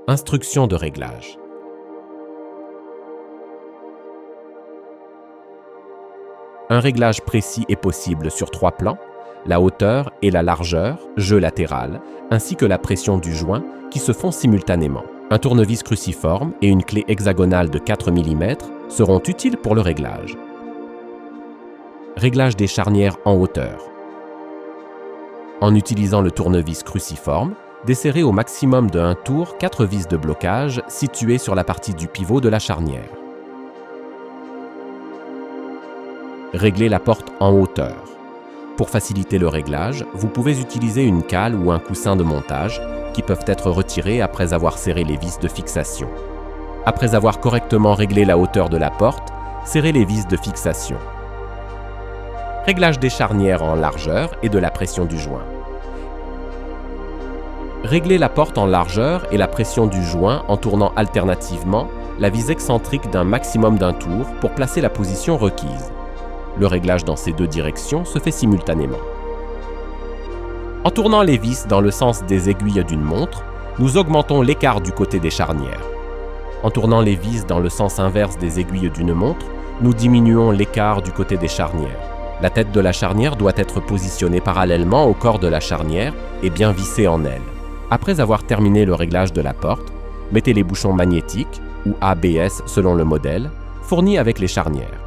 Instructions de réglage. Un réglage précis est possible sur 3 plans, la hauteur et la largeur, jeu latéral, ainsi que la pression du joint qui se font simultanément. Un tournevis cruciforme et une clé hexagonale de 4 mm seront utiles pour le réglage. Réglage des charnières en hauteur. En utilisant le tournevis cruciforme, desserrez au maximum de 1 tour 4 vis de blocage situées sur la partie du pivot de la charnière. Réglez la porte en hauteur. Pour faciliter le réglage, vous pouvez utiliser une cale ou un coussin de montage qui peuvent être retirés après avoir serré les vis de fixation. Après avoir correctement réglé la hauteur de la porte, serrez les vis de fixation. Réglage des charnières en largeur et de la pression du joint. Réglez la porte en largeur et la pression du joint en tournant alternativement la vis excentrique d'un maximum d'un tour pour placer la position requise. Le réglage dans ces 2 directions se fait simultanément. En tournant les vis dans le sens des aiguilles d'une montre, nous augmentons l'écart du côté des charnières. En tournant les vis dans le sens inverse des aiguilles d'une montre, nous diminuons l'écart du côté des charnières. La tête de la charnière doit être positionnée parallèlement au corps de la charnière et bien vissée en elle. Après avoir terminé le réglage de la porte, mettez les bouchons magnétiques, ou ABS selon le modèle, fournis avec les charnières.